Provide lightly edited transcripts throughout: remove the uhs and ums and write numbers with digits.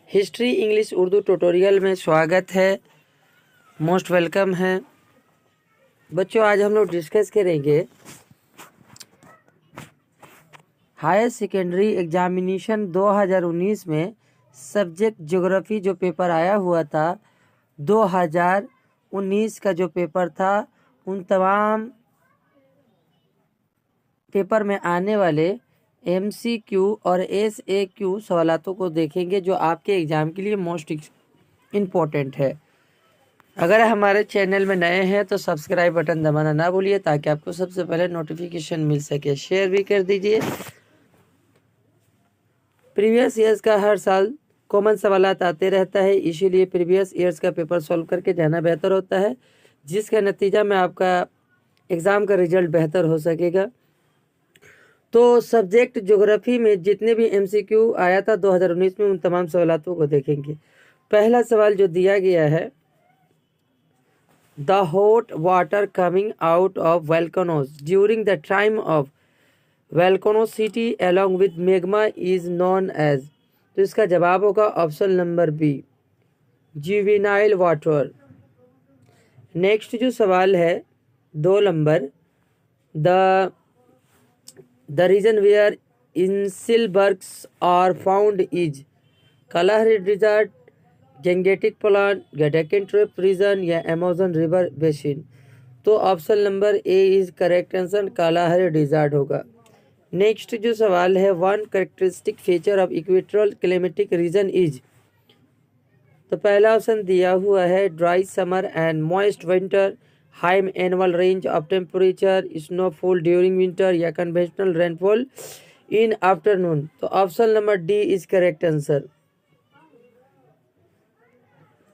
History English Urdu tutorial में स्वागत है। मोस्ट वेलकम है बच्चों। आज हम लोग डिस्कस करेंगे हायर सेकेंडरी एग्जामिनेशन 2019 में सब्जेक्ट ज्योग्राफी जो पेपर आया हुआ था 2019 का जो पेपर था, उन तमाम पेपर में आने वाले MCQ और SAQ सवालों को देखेंगे जो आपके एग्ज़ाम के लिए मोस्ट इम्पोर्टेंट है। अगर हमारे चैनल में नए हैं तो सब्सक्राइब बटन दबाना ना भूलिए ताकि आपको सबसे पहले नोटिफिकेशन मिल सके। शेयर भी कर दीजिए। प्रीवियस ईयर्स का हर साल कॉमन सवालात आते रहता है, इसीलिए प्रीवियस ईयर्स का पेपर सॉल्व करके जाना बेहतर होता है, जिसका नतीजा में आपका एग्ज़ाम का रिजल्ट बेहतर हो सकेगा। तो सब्जेक्ट ज्योग्राफी में जितने भी MCQ आया था 2019 में, उन तमाम सवालों को देखेंगे। पहला सवाल जो दिया गया है, the hot water coming out of volcanoes during the time of volcanicity along with magma is known as. तो इसका जवाब होगा option number B, juvenile water. Next जो सवाल है 2 नंबर, The region where inselbergs are found is Kalahari Desert, Gangetic Plain या Deccan Trap region या Amazon River Basin। तो option number A is correct answer, Kalahari desert होगा। Next जो सवाल है, one characteristic feature of equatorial climatic region is. तो पहला option दिया हुआ है dry summer and moist winter, high annual range of temperature, snowfall during winter या कन्वेंशनल रेनफॉल इन आफ्टरनून। तो option number D is correct answer.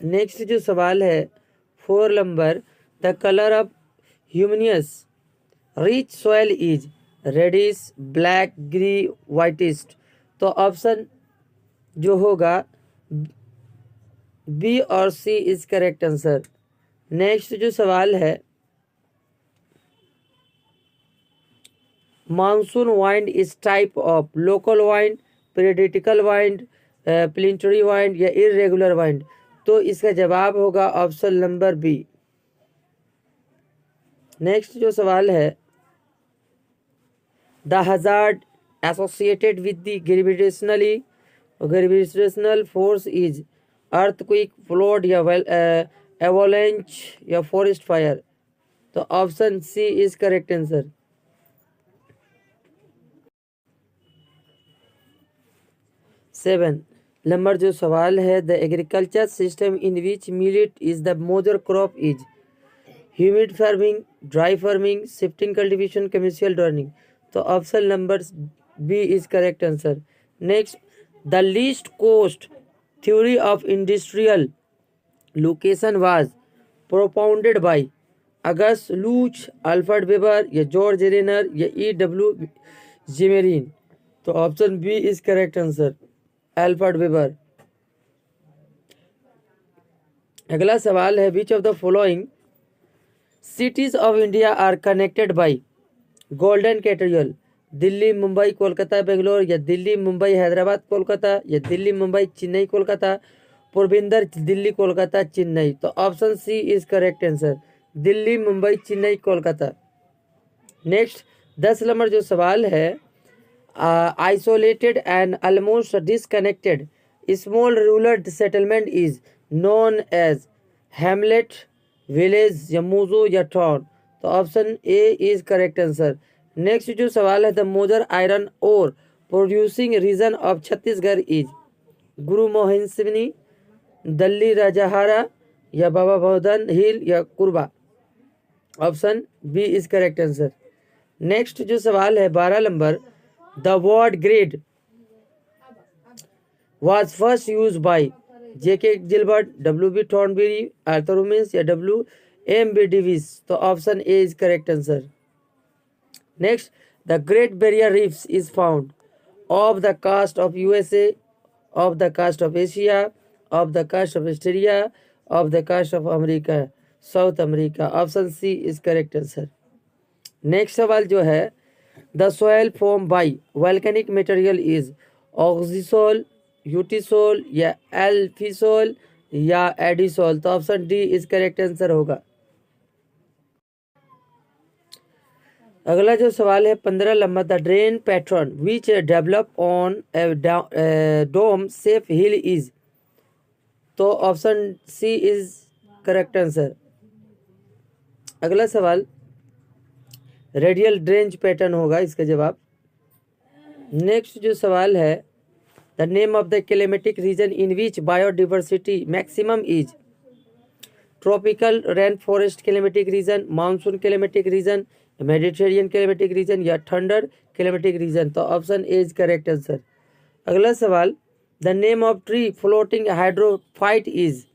Next जो सवाल है 4 number, the colour of humus rich soil is reddish, black, ग्री, वाइटिस्ट। तो option जो होगा B और सी is correct answer. Next जो सवाल है, monsoon wind is type of local wind, periodical wind, planetary wind या इरेगुलर वाइंड। तो इसका जवाब होगा ऑप्शन नंबर बी। नेक्स्ट जो सवाल है, the hazard associated with the gravitational force is earthquake, flood या एवोलेंच या फॉरेस्ट फायर। तो option C is correct answer. Seven number जो सवाल है, the agriculture system in which millet is the major crop is humid farming, dry farming, shifting cultivation, commercial gardening. तो option number B is correct answer. Next, the least cost theory of industrial location was propounded by August Losch, Alfred weber या George Renner या EW जिमेरिन। तो option B is correct answer, Alfred Weber. अगला सवाल है, which of the following cities of India are connected by golden cathedral, Delhi, Mumbai, Kolkata, Bangalore या दिल्ली, मुंबई, हैदराबाद, कोलकाता या दिल्ली, मुंबई, चेन्नई, कोलकाता, पोरबंदर, दिल्ली, कोलकाता, चेन्नई। तो option C is correct answer, Delhi, Mumbai, Chennai, Kolkata. Next 10 number जो सवाल है, isolated and almost disconnected small rural settlement is known as hamlet, village या मूजो या town. तो option A is correct answer. Next जो सवाल है, the major iron ore producing region of Chhattisgarh is Guru Mohan Singh, Dalli राजहारा या बाबा भौदन हिल या कुरबा। Option B is correct answer. Next जो सवाल है 12 number, the word grade was first used by J.K. Gilbert, W.B. Thornberry, Arthur Humans या W.M.B. Davis। तो option A is correct answer. Next, the Great Barrier Reef is found off the coast of USA, off the coast of Asia, off the coast of Australia, off the coast of America, South America. Option C is correct answer. Next सवाल जो है, the soil form by volcanic material is oxisol, ultisol या alfisol या andisol? तो option D is correct answer होगा। अगला जो सवाल है 15 number, the drain pattern which develop on dome shape hill is? तो option C is correct answer. अगला सवाल रेडियल ड्रेंच पैटर्न होगा इसका जवाब। नेक्स्ट जो सवाल है, the name of the climatic region in which biodiversity maximum is? Tropical rain forest climatic region, monsoon climatic region, Mediterranean climatic region या tundra climatic region? तो option A is correct answer. अगला सवाल, the name of free floating hydrophyte is?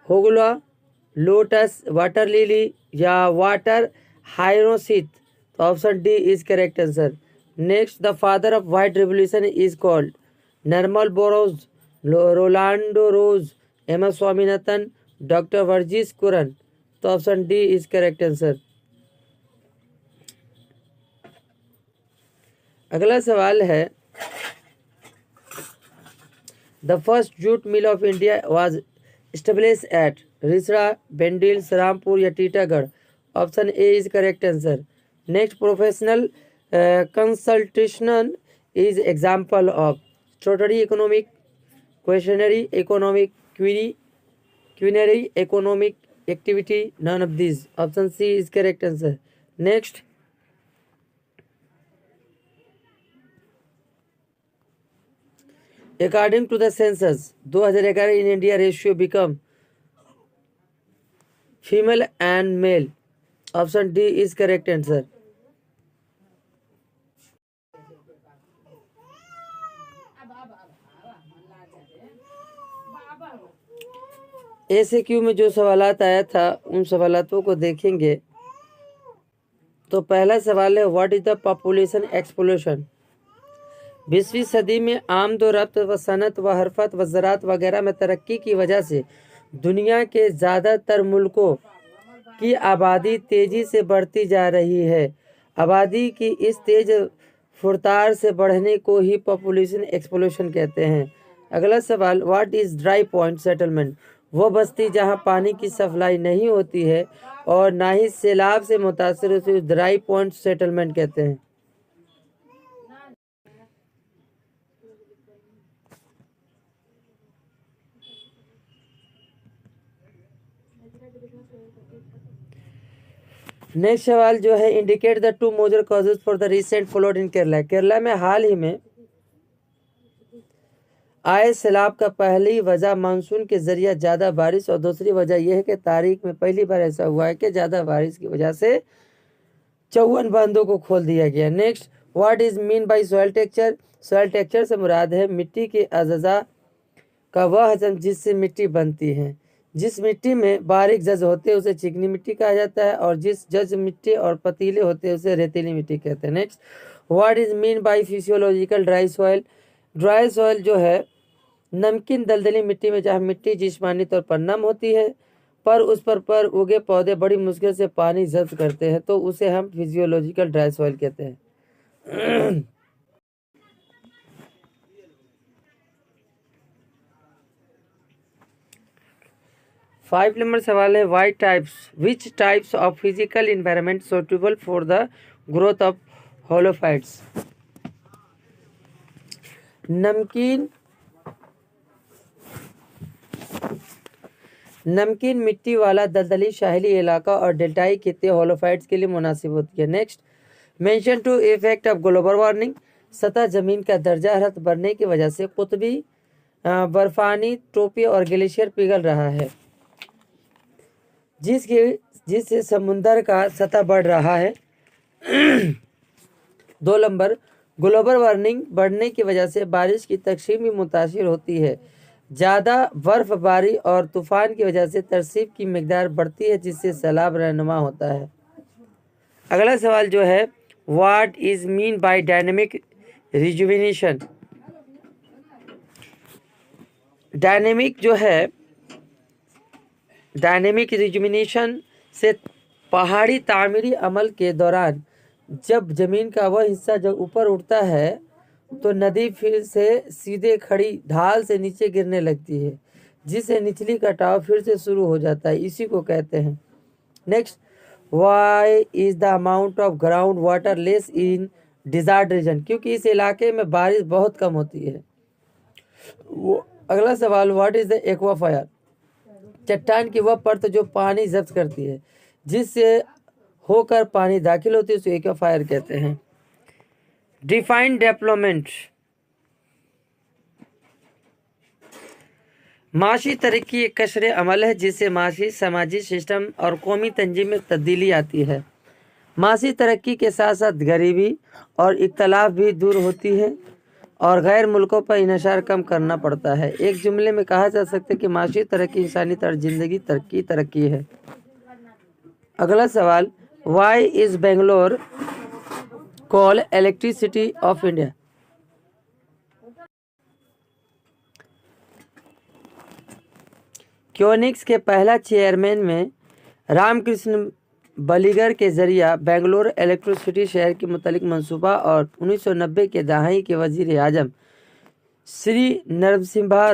होगला, lotus, water lily या water हाइरोसिथ? तो option D is correct answer. Next, the father of white revolution is called? Norman Borlaug, Rolando rose, M S Swaminathan, doctor Verghese Kurien? तो option D is correct answer. अगला सवाल है, the first jute mill of India was establish at? Rishra, बेंडिल्स, रामपुर या Titagarh? Option A is correct answer. Next, professional consultation is example of? Statutory economic, quaternary economic, quinary economic activity, none of this? Option C is correct answer. Next, according to the census 2011 in India ratio become female and male? Option D is correct answer. ACQ में जो सवालात आया था उन सवालातों को देखेंगे। तो पहला सवाल है, what is the population explosion? 20वीं सदी में आमद व रफ्त व सनत व हरफत व ज़राअत वगैरह में तरक्की की वजह से दुनिया के ज़्यादातर मुल्कों की आबादी तेज़ी से बढ़ती जा रही है। आबादी की इस तेज फुरतार से बढ़ने को ही पॉपुलेशन एक्सप्लोशन कहते हैं। अगला सवाल, what is dry point settlement? वो बस्ती जहाँ पानी की सप्लाई नहीं होती है और ना ही सैलाब से मुतासर होती, ड्राई पॉइंट सेटलमेंट कहते हैं। नेक्स्ट सवाल जो है, indicate the two major causes for the recent flood in Kerala? Kerala में हाल ही में आए सैलाब का पहली वजह मानसून के जरिए ज़्यादा बारिश और दूसरी वजह यह है कि तारीख में पहली बार ऐसा हुआ है कि ज़्यादा बारिश की वजह से 54 बांधों को खोल दिया गया। Next, what is mean by soil texture? Soil texture से मुराद है मिट्टी के अज़ा का वह हजम जिससे मिट्टी बनती है। जिस मिट्टी में बारीक जज होते हैं उसे चिकनी मिट्टी कहा जाता है और जिस जज मिट्टी और पतीले होते हैं उसे रेतीली मिट्टी कहते हैं। Next, what is mean by physiological dry soil? Dry soil जो है नमकीन दलदली मिट्टी में जहाँ मिट्टी जिस्मानी तौर पर नम होती है पर उस पर उगे पौधे बड़ी मुश्किल से पानी जब्त करते हैं, तो उसे हम फिजियोलॉजिकल ड्राई सॉइल कहते हैं। 5 नंबर सवाल है, which types of physical environment suitable for the growth of halophytes? नमकीन मिट्टी वाला दलदली साहिली इलाका और डेल्टाई खित्ते होलोफाइट्स के लिए मुनासिब होती है। Next, mention two effect of global warming? सतह जमीन का दर्जा हरारत बढ़ने की वजह से कुतबी बर्फानी टोपी और ग्लेशियर पिघल रहा है जिससे समुंदर का सतह बढ़ रहा है। 2 नंबर, ग्लोबल वार्मिंग बढ़ने की वजह से बारिश की तकसीम भी मुतासिर होती है। ज़्यादा बर्फबारी और तूफान की वजह से तरसीब की मिकदार बढ़ती है जिससे सैलाब रहनुमा होता है। अगला सवाल जो है, what is mean by dynamic rejuvenation? Dynamic rejuvenation से पहाड़ी तामीरी अमल के दौरान जब जमीन का वह हिस्सा जो ऊपर उठता है तो नदी फिर से सीधे खड़ी ढाल से नीचे गिरने लगती है, जिससे निचली कटाव फिर से शुरू हो जाता है। इसी को कहते हैं। Next, why is the amount of ground water less in desert region? क्योंकि इस इलाके में बारिश बहुत कम होती है। अगला सवाल, व्हाट इज द एक्वाफायर? चट्टान की वह परत जो पानी जब्त करती है, जिससे होकर पानी दाखिल होती है, उसे एक्वाफायर कहते हैं। Define development. माशी तरक्की एक कशरे अमल है जिससे माशी समाजी सिस्टम और कौमी तंजीम में तब्दीली आती है। माशी तरक्की के साथ साथ गरीबी और इख्तलाफ भी दूर होती है और गैर मुल्कों पर इन्हिसार कम करना पड़ता है। एक जुमले में कहा जा सकता है कि माशी तरक्की इंसानी तर्ज जिंदगी तरक्की है। अगला सवाल, why is Bangalore call electricity of India? Keonics के पहला चेयरमैन में रामकृष्ण बलीगर के जरिया बेंगलोर इलेक्ट्रिसिटी शहर के मुतलिक मंसूबा और 1990 के दहाई के वजीर आजम श्री नरसिम्हा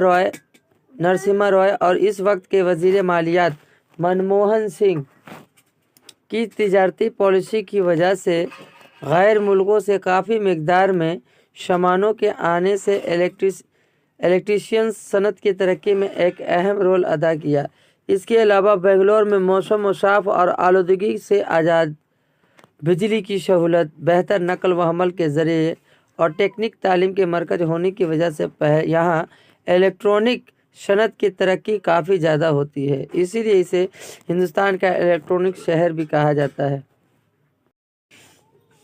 रॉय और इस वक्त के वजीर मालियात मनमोहन सिंह की तिजारती पॉलिसी की वजह से गैर मुल्कों से काफ़ी मिकदार में सामानों के आने से इलेक्ट्रिशियन सनत की तरक्की में एक अहम रोल अदा किया। इसके अलावा बेंगलोर में मौसम साफ और आलूदगी से आज़ाद बिजली की सहूलत, बेहतर नकल व हमल के ज़रिए और टेक्निक तालीम के मरकज़ होने की वजह से यहाँ इलेक्ट्रॉनिक सनत की तरक्की काफ़ी ज़्यादा होती है। इसीलिए इसे हिंदुस्तान का इलेक्ट्रॉनिक शहर भी कहा जाता है।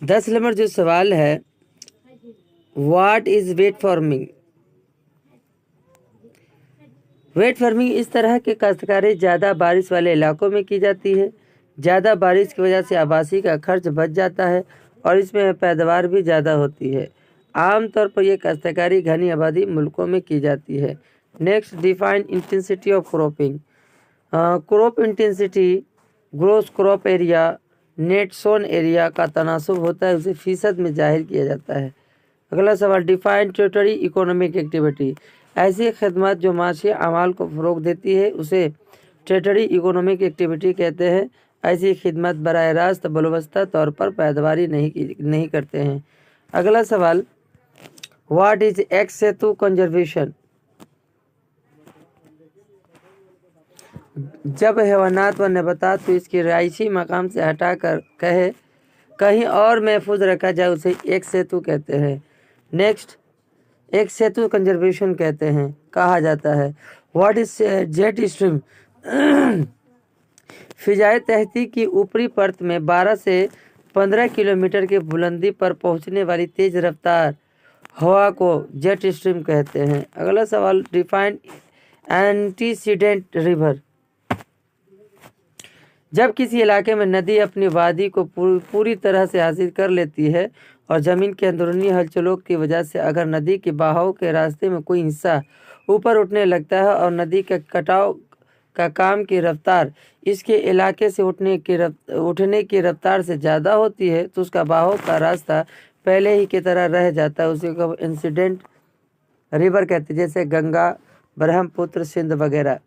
10 नंबर जो सवाल है, what is wet farming? Wet farming इस तरह के काश्तकारी ज़्यादा बारिश वाले इलाकों में की जाती है। ज़्यादा बारिश की वजह से आबादी का खर्च बच जाता है और इसमें पैदावार भी ज़्यादा होती है। आमतौर पर यह काश्तकारी घनी आबादी मुल्कों में की जाती है। Next, define intensity of cropping. Crop intensity gross crop area net sown area का तनासुब होता है, उसे फीसद में जाहिर किया जाता है। अगला सवाल, डिफाइन टेरिटरी इकोनॉमिक एक्टिविटी। ऐसी खदमात जो माशी अमाल को फ़रोग देती है उसे टेरिटरी इकोनॉमिक एक्टिविटी कहते हैं। ऐसी खिदमत बराह रास्त बलवस्ता तौर पर पैदावारी नहीं करते हैं। अगला सवाल, what is x Setu conservation? जब हैवानात व नबातात को इसके रिहायशी मकाम से हटाकर कहीं और महफूज रखा जाए उसे एक सेतु कहते हैं। नेक्स्ट, एक सेतु कंजर्वेशन कहते हैं कहा जाता है। What is jet stream? फिजाए तहती की ऊपरी परत में 12 से 15 किलोमीटर की बुलंदी पर पहुंचने वाली तेज रफ्तार हवा को जेट स्ट्रीम कहते हैं। अगला सवाल, डिफाइन एंटीसीडेंट रिवर। जब किसी इलाके में नदी अपनी वादी को पूरी तरह से हासिल कर लेती है और ज़मीन के अंदरूनी हलचलों की वजह से अगर नदी के बहाव के रास्ते में कोई हिस्सा ऊपर उठने लगता है और नदी के कटाव का काम की रफ्तार इसके इलाके से उठने की रफ्तार से ज़्यादा होती है तो उसका बहाव का रास्ता पहले ही की तरह रह जाता है। उसी को इंसिडेंट रिवर कहते हैं, जैसे गंगा, ब्रह्मपुत्र, सिंध वगैरह।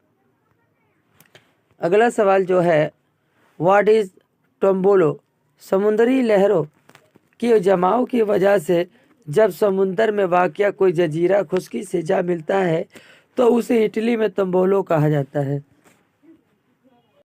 अगला सवाल जो है, व्हाट इज़ टोम्बोलो? समुद्री लहरों की जमाव की वजह से जब समुंदर में वाक़या कोई जजीरा खुश्की से जा मिलता है तो उसे इटली में तंबोलो कहा जाता है।